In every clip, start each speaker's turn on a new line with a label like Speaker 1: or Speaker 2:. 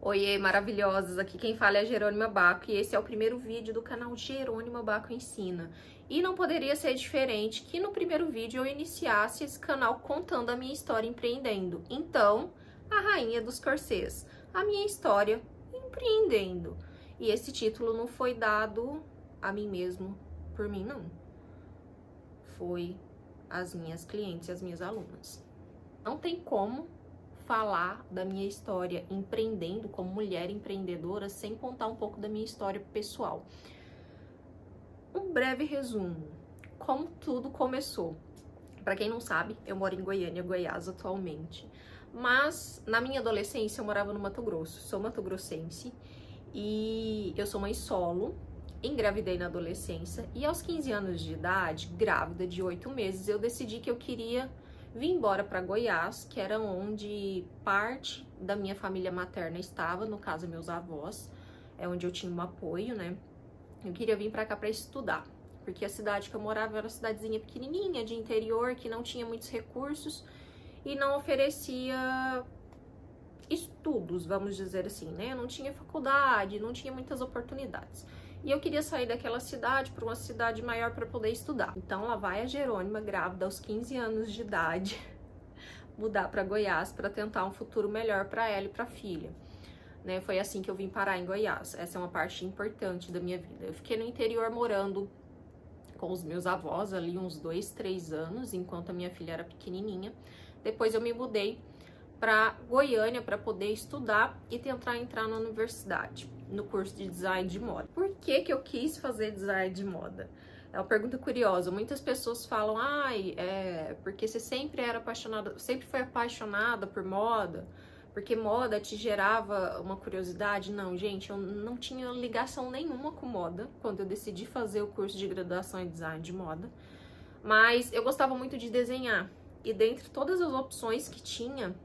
Speaker 1: Oiê, maravilhosas! Aqui quem fala é a Jerônima Baco e esse é o primeiro vídeo do canal Jerônima Baco Ensina. E não poderia ser diferente que no primeiro vídeo eu iniciasse esse canal contando a minha história empreendendo. Então, a rainha dos corsês, a minha história empreendendo. E esse título não foi dado a mim mesmo, por mim não. Foi às minhas clientes e às minhas alunas. Não tem como falar da minha história empreendendo como mulher empreendedora sem contar um pouco da minha história pessoal. Um breve resumo, como tudo começou. Para quem não sabe, eu moro em Goiânia, Goiás atualmente, mas na minha adolescência eu morava no Mato Grosso, sou mato-grossense e eu sou mãe solo, engravidei na adolescência e aos 15 anos de idade, grávida de 8 meses, eu decidi que eu queria vim embora para Goiás, que era onde parte da minha família materna estava, no caso meus avós, é onde eu tinha um apoio, né? Eu queria vir para cá para estudar, porque a cidade que eu morava era uma cidadezinha pequenininha, de interior, que não tinha muitos recursos e não oferecia estudos, vamos dizer assim, né? Não tinha faculdade, não tinha muitas oportunidades. E eu queria sair daquela cidade para uma cidade maior para poder estudar. Então lá vai a Jerônima, grávida aos 15 anos de idade, mudar para Goiás para tentar um futuro melhor para ela e para a filha. Né? Foi assim que eu vim parar em Goiás. Essa é uma parte importante da minha vida. Eu fiquei no interior morando com os meus avós ali uns 2, 3 anos, enquanto a minha filha era pequenininha. Depois eu me mudei para Goiânia para poder estudar e tentar entrar na universidade, no curso de design de moda. Por que que eu quis fazer design de moda? É uma pergunta curiosa. Muitas pessoas falam, porque você sempre era apaixonada, sempre foi apaixonada por moda, porque moda te gerava uma curiosidade. Não, gente, eu não tinha ligação nenhuma com moda quando eu decidi fazer o curso de graduação em design de moda, mas eu gostava muito de desenhar. E dentre todas as opções que tinha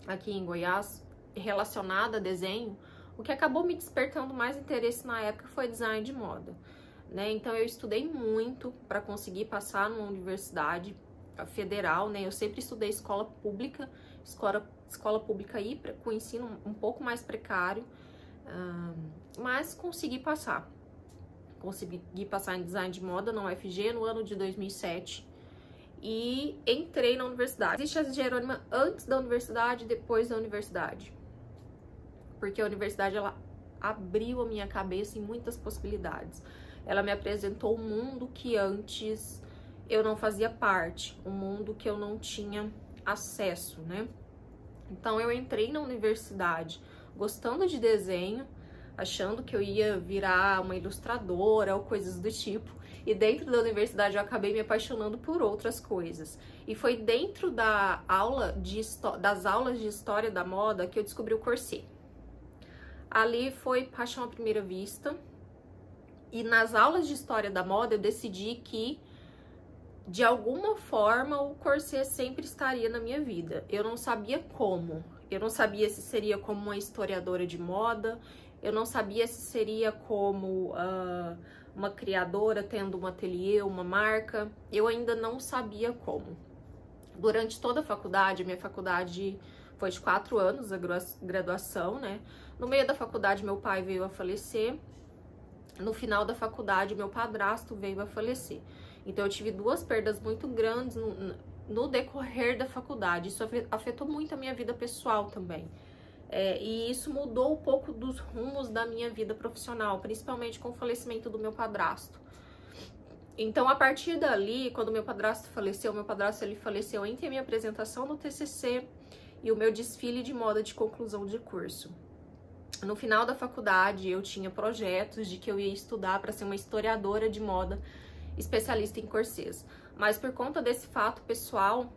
Speaker 1: aqui em Goiás, relacionada a desenho, o que acabou me despertando mais interesse na época foi design de moda, né? Então eu estudei muito para conseguir passar numa universidade federal, né? Eu sempre estudei escola pública aí com ensino um pouco mais precário, mas consegui passar. Consegui passar em design de moda na UFG no ano de 2007. E entrei na universidade. Existe a Jerônima antes da universidade e depois da universidade. Porque a universidade, ela abriu a minha cabeça em muitas possibilidades. Ela me apresentou um mundo que antes eu não fazia parte. Um mundo que eu não tinha acesso, né? Então eu entrei na universidade gostando de desenho, achando que eu ia virar uma ilustradora ou coisas do tipo. E dentro da universidade eu acabei me apaixonando por outras coisas. E foi dentro das aulas de história da moda que eu descobri o corset. Ali foi paixão à primeira vista. E nas aulas de história da moda eu decidi que, de alguma forma, o corset sempre estaria na minha vida. Eu não sabia como. Eu não sabia se seria como uma historiadora de moda. Eu não sabia se seria como uma criadora tendo um ateliê, uma marca. Eu ainda não sabia como. Durante toda a faculdade, minha faculdade foi de 4 anos, a graduação, né? No meio da faculdade, meu pai veio a falecer. No final da faculdade, meu padrasto veio a falecer. Então, eu tive 2 perdas muito grandes no decorrer da faculdade. Isso afetou muito a minha vida pessoal também. E isso mudou um pouco dos rumos da minha vida profissional, principalmente com o falecimento do meu padrasto. Então, a partir dali, quando meu padrasto ele faleceu entre a minha apresentação no TCC e o meu desfile de moda de conclusão de curso. No final da faculdade, eu tinha projetos de que eu ia estudar para ser uma historiadora de moda, especialista em corsês. Mas por conta desse fato pessoal,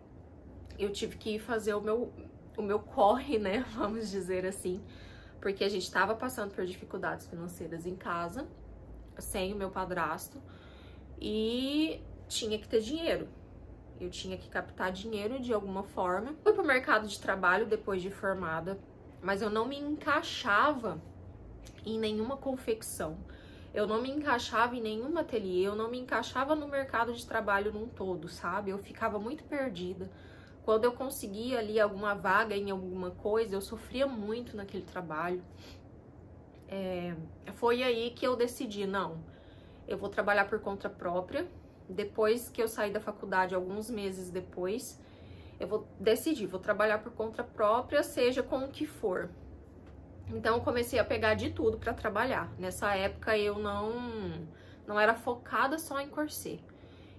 Speaker 1: eu tive que fazer o meu corre, né, vamos dizer assim, porque a gente estava passando por dificuldades financeiras em casa, sem o meu padrasto, e tinha que ter dinheiro. Eu tinha que captar dinheiro de alguma forma. Fui pro mercado de trabalho depois de formada, mas eu não me encaixava em nenhuma confecção. Eu não me encaixava em nenhum ateliê, eu não me encaixava no mercado de trabalho num todo, sabe? Eu ficava muito perdida. Quando eu conseguia ali alguma vaga em alguma coisa, eu sofria muito naquele trabalho. Foi aí que eu decidi, não, eu vou trabalhar por conta própria. Depois que eu saí da faculdade, alguns meses depois, eu vou decidir, vou trabalhar por conta própria, seja com o que for. Então eu comecei a pegar de tudo para trabalhar. Nessa época eu não era focada só em corset.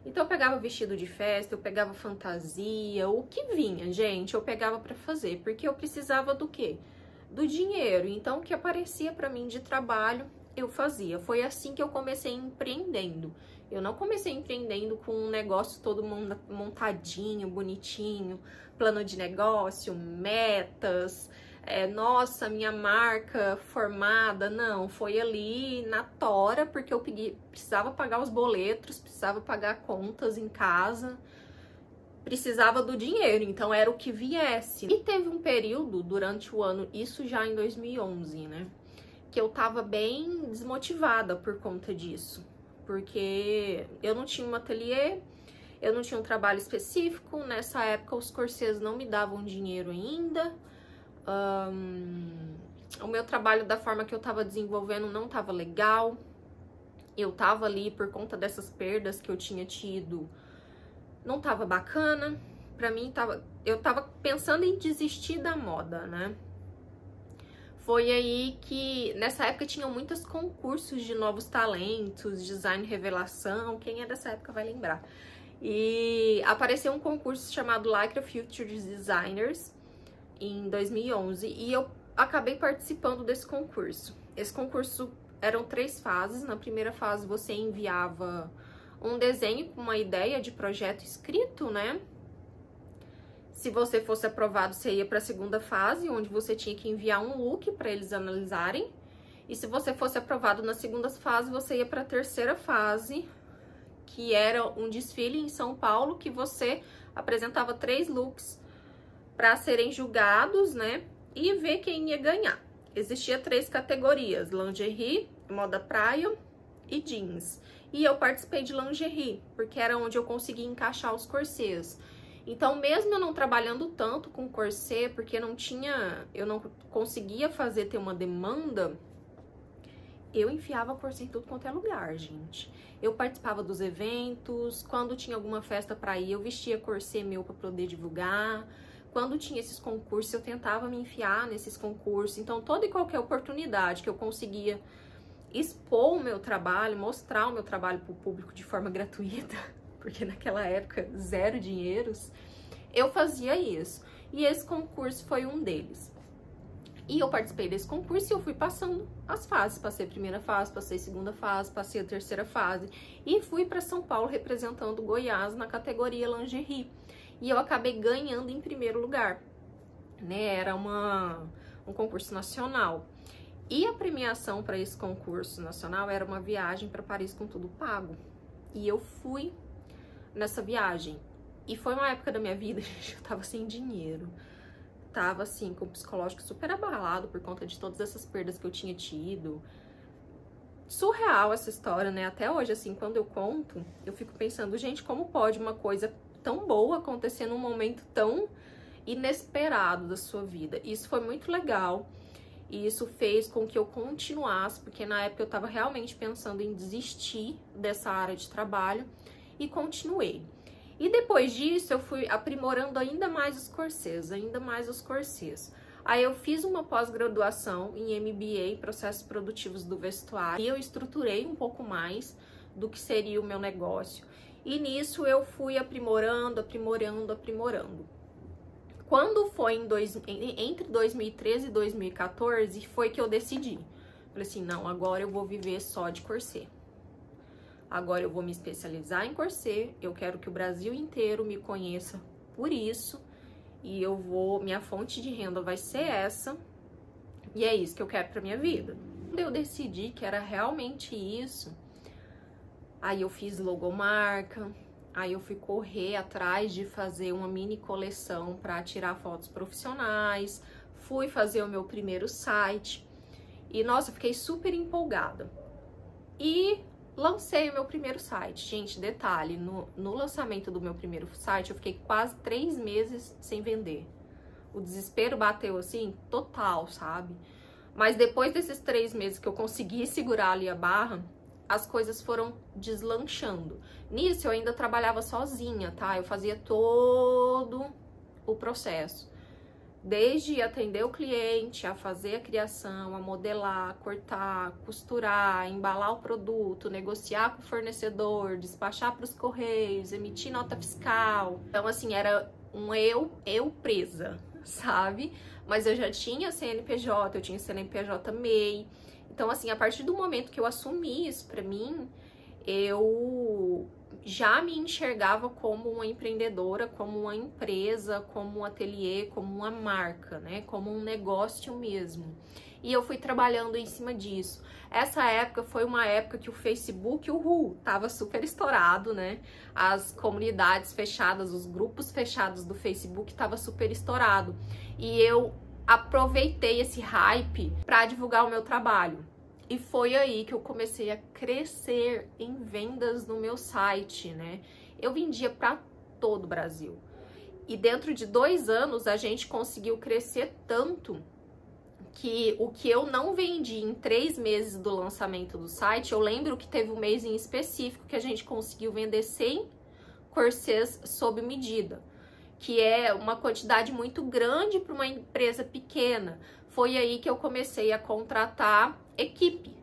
Speaker 1: Então eu pegava vestido de festa, eu pegava fantasia, o que vinha, gente, eu pegava para fazer, porque eu precisava do quê? Do dinheiro. Então o que aparecia para mim de trabalho, eu fazia. Foi assim que eu comecei empreendendo. Eu não comecei empreendendo com um negócio todo montadinho, bonitinho, plano de negócio, metas, nossa, minha marca formada. Não, foi ali na tora, porque eu precisava pagar os boletos, precisava pagar contas em casa, precisava do dinheiro, então era o que viesse. E teve um período durante o ano, isso já em 2011, né, que eu tava bem desmotivada por conta disso, porque eu não tinha um ateliê, eu não tinha um trabalho específico. Nessa época os corsês não me davam dinheiro ainda. O meu trabalho, da forma que eu tava desenvolvendo, não tava legal. Eu tava ali por conta dessas perdas que eu tinha tido, não tava bacana. Pra mim, eu tava pensando em desistir da moda, né? Foi aí que, nessa época, tinham muitos concursos de novos talentos, design revelação, quem é dessa época vai lembrar. E apareceu um concurso chamado Lycra Future Designers em 2011 e eu acabei participando desse concurso. Esse concurso eram 3 fases. Na primeira fase você enviava um desenho com uma ideia de projeto escrito, né? Se você fosse aprovado, você ia para a segunda fase, onde você tinha que enviar um look para eles analisarem. E se você fosse aprovado na segunda fase, você ia para a terceira fase, que era um desfile em São Paulo, que você apresentava 3 looks para serem julgados, né? E ver quem ia ganhar. Existia 3 categorias: lingerie, moda praia e jeans. E eu participei de lingerie, porque era onde eu conseguia encaixar os corsês. Então, mesmo eu não trabalhando tanto com corset, porque eu não conseguia ter uma demanda, eu enfiava corset em tudo quanto é lugar, gente. Eu participava dos eventos, quando tinha alguma festa pra ir, eu vestia corset meu pra poder divulgar. Quando tinha esses concursos, eu tentava me enfiar nesses concursos. Então, toda e qualquer oportunidade que eu conseguia expor o meu trabalho, mostrar o meu trabalho pro público de forma gratuita, porque naquela época, 0 dinheiros, eu fazia isso. E esse concurso foi um deles. E eu participei desse concurso e eu fui passando as fases. Passei a primeira fase, passei a segunda fase, passei a terceira fase. E fui para São Paulo representando Goiás na categoria lingerie. E eu acabei ganhando em primeiro lugar, né? Era um concurso nacional. E a premiação para esse concurso nacional era uma viagem para Paris com tudo pago. E eu fui nessa viagem. E foi uma época da minha vida, gente, eu tava sem dinheiro. Tava, assim, com o psicológico super abalado por conta de todas essas perdas que eu tinha tido. Surreal essa história, né? Até hoje, assim, quando eu conto, eu fico pensando, gente, como pode uma coisa tão boa acontecer num momento tão inesperado da sua vida? Isso foi muito legal. E isso fez com que eu continuasse, porque na época eu tava realmente pensando em desistir dessa área de trabalho. E continuei. E depois disso, eu fui aprimorando ainda mais os corsês, Aí eu fiz uma pós-graduação em MBA, Processos Produtivos do Vestuário, e eu estruturei um pouco mais do que seria o meu negócio. E nisso eu fui aprimorando. Quando foi entre 2013 e 2014, foi que eu decidi. Falei assim, não, agora eu vou viver só de corset. Agora eu vou me especializar em corset, eu quero que o Brasil inteiro me conheça por isso, e minha fonte de renda vai ser essa, e é isso que eu quero pra minha vida. Quando eu decidi que era realmente isso, aí eu fiz logomarca, aí eu fui correr atrás de fazer uma mini coleção para tirar fotos profissionais, fui fazer o meu primeiro site, e nossa, eu fiquei super empolgada. E Lancei o meu primeiro site. Gente, detalhe, no lançamento do meu primeiro site, eu fiquei quase 3 meses sem vender. O desespero bateu assim, total, sabe? Mas depois desses 3 meses que eu consegui segurar ali a barra, as coisas foram deslanchando. Nisso, eu ainda trabalhava sozinha, tá? Eu fazia todo o processo. Desde atender o cliente, a fazer a criação, a modelar, cortar, costurar, embalar o produto, negociar com o fornecedor, despachar para os correios, emitir nota fiscal. Então, assim, era um eu presa, sabe? Mas eu já tinha CNPJ, eu tinha CNPJ MEI. Então, assim, a partir do momento que eu assumi isso para mim, eu já me enxergava como uma empreendedora, como uma empresa, como um ateliê, como uma marca, né? Como um negócio mesmo. E eu fui trabalhando em cima disso. Essa época foi uma época que o Facebook, tava super estourado, né? As comunidades fechadas, os grupos fechados do Facebook tava super estourado. E eu aproveitei esse hype para divulgar o meu trabalho. E foi aí que eu comecei a crescer em vendas no meu site, né? Eu vendia para todo o Brasil. E dentro de 2 anos a gente conseguiu crescer tanto que o que eu não vendi em 3 meses do lançamento do site, eu lembro que teve um mês em específico que a gente conseguiu vender 100 corsês sob medida, que é uma quantidade muito grande para uma empresa pequena. Foi aí que eu comecei a contratar equipe.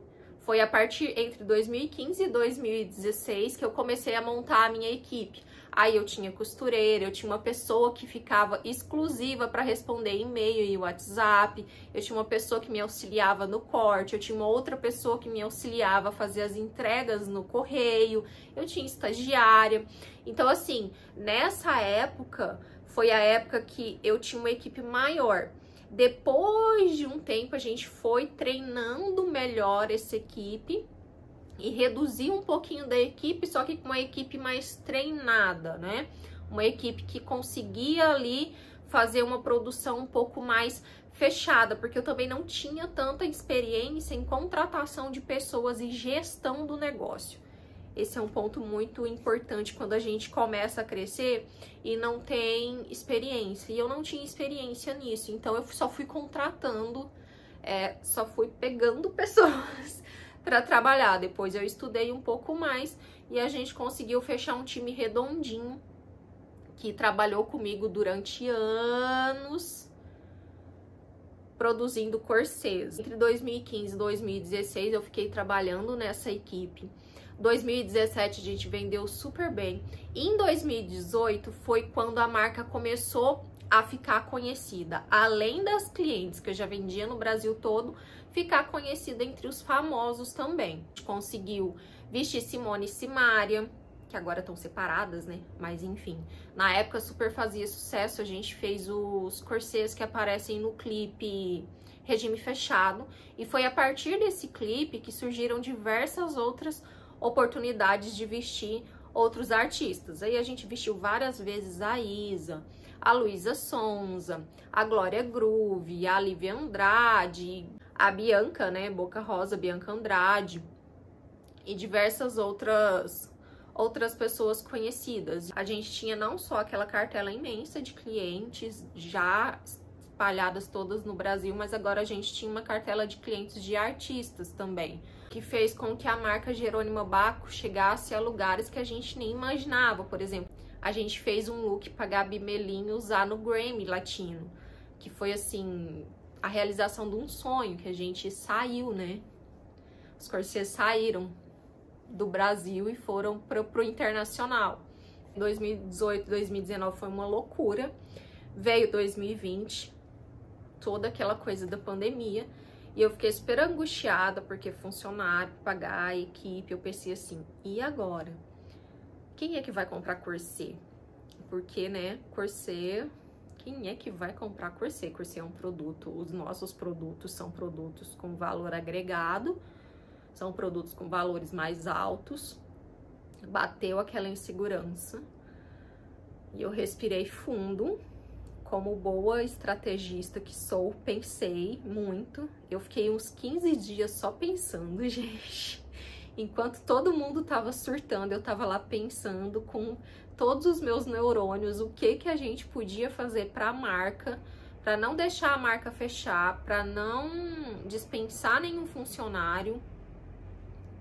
Speaker 1: Foi a partir entre 2015 e 2016 que eu comecei a montar a minha equipe. Aí eu tinha costureira, eu tinha uma pessoa que ficava exclusiva para responder e-mail e WhatsApp, eu tinha uma pessoa que me auxiliava no corte, eu tinha uma outra pessoa que me auxiliava a fazer as entregas no correio, eu tinha estagiária. Então, assim, nessa época, foi a época que eu tinha uma equipe maior. Depois de um tempo, a gente foi treinando melhor essa equipe e reduzir um pouquinho da equipe, só que com uma equipe mais treinada, né? Uma equipe que conseguia ali fazer uma produção um pouco mais fechada, porque eu também não tinha tanta experiência em contratação de pessoas e gestão do negócio. Esse é um ponto muito importante quando a gente começa a crescer e não tem experiência. E eu não tinha experiência nisso, então eu só fui contratando, só fui pegando pessoas para trabalhar. Depois eu estudei um pouco mais e a gente conseguiu fechar um time redondinho que trabalhou comigo durante anos produzindo corsês. Entre 2015 e 2016 eu fiquei trabalhando nessa equipe. 2017 a gente vendeu super bem. E em 2018 foi quando a marca começou a ficar conhecida. Além das clientes que eu já vendia no Brasil todo, ficar conhecida entre os famosos também. A gente conseguiu vestir Simone e Simaria, que agora estão separadas, né? Mas enfim, na época super fazia sucesso. A gente fez os corsês que aparecem no clipe Regime Fechado. E foi a partir desse clipe que surgiram diversas outras oportunidades de vestir outros artistas. Aí a gente vestiu várias vezes a Isa, a Luísa Sonza, a Glória Groove, a Lívia Andrade, a Bianca, né, Boca Rosa, Bianca Andrade e diversas outras pessoas conhecidas. A gente tinha não só aquela cartela imensa de clientes já espalhadas todas no Brasil, mas agora a gente tinha uma cartela de clientes de artistas também, que fez com que a marca Jerônimo Baco chegasse a lugares que a gente nem imaginava. Por exemplo, a gente fez um look para Gabi Melinho usar no Grammy Latino, que foi assim a realização de um sonho, que a gente saiu, né? Os corsês saíram do Brasil e foram pro internacional. 2018, 2019 foi uma loucura. Veio 2020, toda aquela coisa da pandemia, e eu fiquei super angustiada, porque funcionário, pagar a equipe, eu pensei assim, e agora? Quem é que vai comprar corsê? Porque, né, corsê, quem é que vai comprar corsê? Corsê é um produto, os nossos produtos são produtos com valor agregado, são produtos com valores mais altos. Bateu aquela insegurança e eu respirei fundo. Como boa estrategista que sou, pensei muito. Eu fiquei uns 15 dias só pensando, gente. Enquanto todo mundo tava surtando, eu tava lá pensando com todos os meus neurônios o que a gente podia fazer para a marca, para não deixar a marca fechar, para não dispensar nenhum funcionário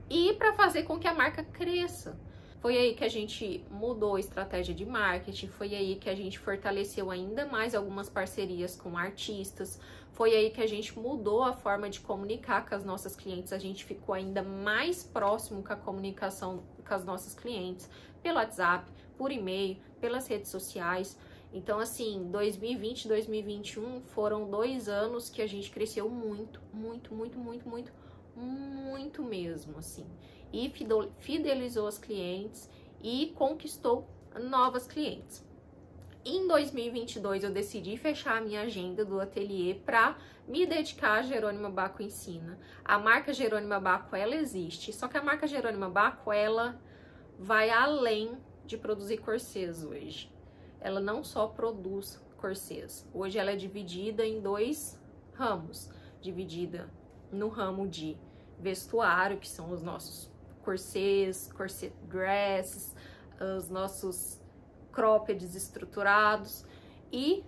Speaker 1: e para fazer com que a marca cresça. Foi aí que a gente mudou a estratégia de marketing, foi aí que a gente fortaleceu ainda mais algumas parcerias com artistas, foi aí que a gente mudou a forma de comunicar com as nossas clientes, a gente ficou ainda mais próximo com a comunicação com as nossas clientes, pelo WhatsApp, por e-mail, pelas redes sociais. Então, assim, 2020 e 2021 foram 2 anos que a gente cresceu muito mesmo, assim. E fidelizou as clientes e conquistou novas clientes. Em 2022, eu decidi fechar a minha agenda do ateliê para me dedicar a Jerônima Bacco Ensina. A marca Jerônima Bacco, ela existe, só que a marca Jerônima Bacco, ela vai além de produzir corsês hoje. Ela não só produz corsês. Hoje ela é dividida em 2 ramos. Dividida no ramo de vestuário, que são os nossos corsês, corset dresses, os nossos croppeds estruturados, e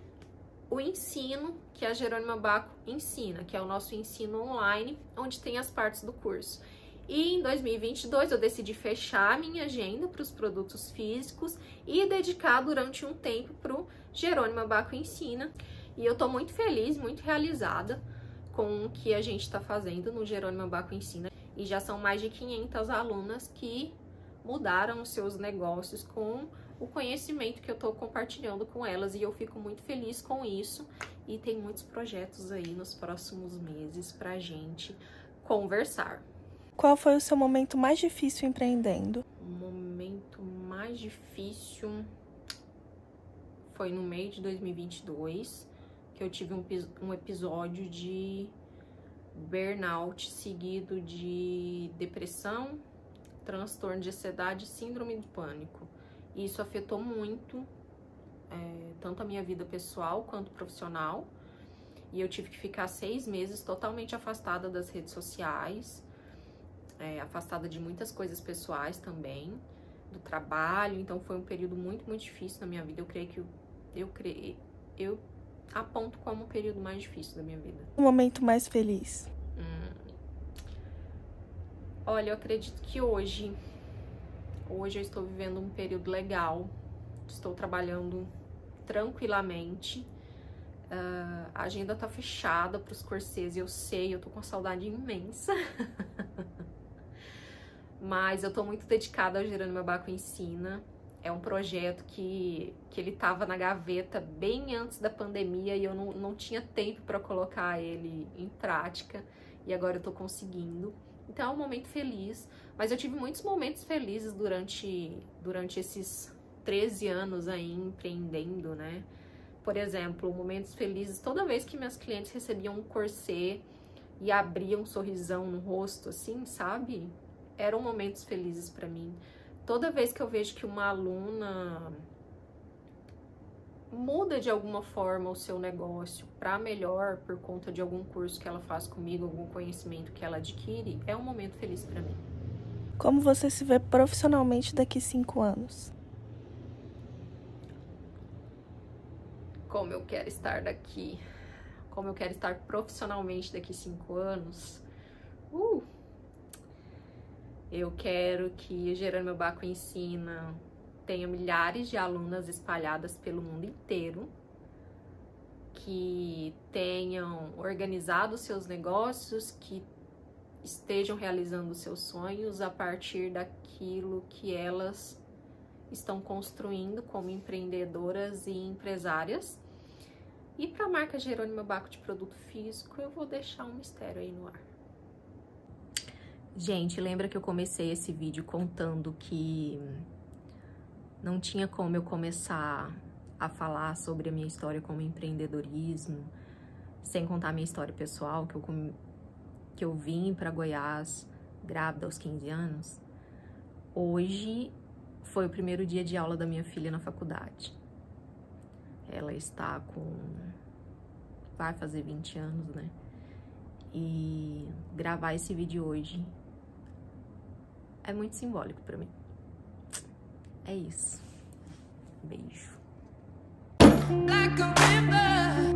Speaker 1: o ensino, que a Jerônima Bacco ensina, que é o nosso ensino online, onde tem as partes do curso. E em 2022 eu decidi fechar a minha agenda para os produtos físicos e dedicar durante um tempo para o Jerônima Bacco Ensina. E eu tô muito feliz, muito realizada com o que a gente está fazendo no Jerônima Bacco Ensina. E já são mais de 500 alunas que mudaram os seus negócios com o conhecimento que eu estou compartilhando com elas. E eu fico muito feliz com isso. E tem muitos projetos aí nos próximos meses pra gente conversar.
Speaker 2: Qual foi o seu momento mais difícil empreendendo?
Speaker 1: O momento mais difícil foi no meio de 2022, que eu tive um episódio de burnout seguido de depressão, transtorno de ansiedade e síndrome de pânico. E isso afetou muito, tanto a minha vida pessoal quanto profissional. E eu tive que ficar 6 meses totalmente afastada das redes sociais, afastada de muitas coisas pessoais também, do trabalho. Então foi um período muito difícil na minha vida. Eu aponto como o período mais difícil da minha vida.
Speaker 2: O momento mais feliz?
Speaker 1: Olha, eu acredito que hoje eu estou vivendo um período legal, estou trabalhando tranquilamente, a agenda tá fechada para os corsês, eu sei, eu tô com saudade imensa, mas eu tô muito dedicada ao Jerônima Bacco Ensina. É um projeto que ele tava na gaveta bem antes da pandemia e eu não tinha tempo para colocar ele em prática, e agora eu tô conseguindo. Então é um momento feliz, mas eu tive muitos momentos felizes durante esses 13 anos aí empreendendo, né? Por exemplo, momentos felizes toda vez que minhas clientes recebiam um corset e abriam um sorrisão no rosto, assim, sabe? Eram momentos felizes para mim. Toda vez que eu vejo que uma aluna muda de alguma forma o seu negócio para melhor por conta de algum curso que ela faz comigo, algum conhecimento que ela adquire, é um momento feliz para mim.
Speaker 2: Como você se vê profissionalmente daqui 5 anos?
Speaker 1: Como eu quero estar profissionalmente daqui 5 anos? Eu quero que o Jerônima Bacco Ensina tenha milhares de alunas espalhadas pelo mundo inteiro, que tenham organizado seus negócios, que estejam realizando seus sonhos a partir daquilo que elas estão construindo como empreendedoras e empresárias. E para a marca Jerônima Bacco de produto físico, eu vou deixar um mistério aí no ar. Gente, lembra que eu comecei esse vídeo contando que não tinha como eu começar a falar sobre a minha história como empreendedorismo, sem contar a minha história pessoal, que eu vim para Goiás grávida aos 15 anos? Hoje foi o primeiro dia de aula da minha filha na faculdade. Ela está vai fazer 20 anos, né? E gravar esse vídeo hoje é muito simbólico pra mim. É isso. Beijo. Like a river,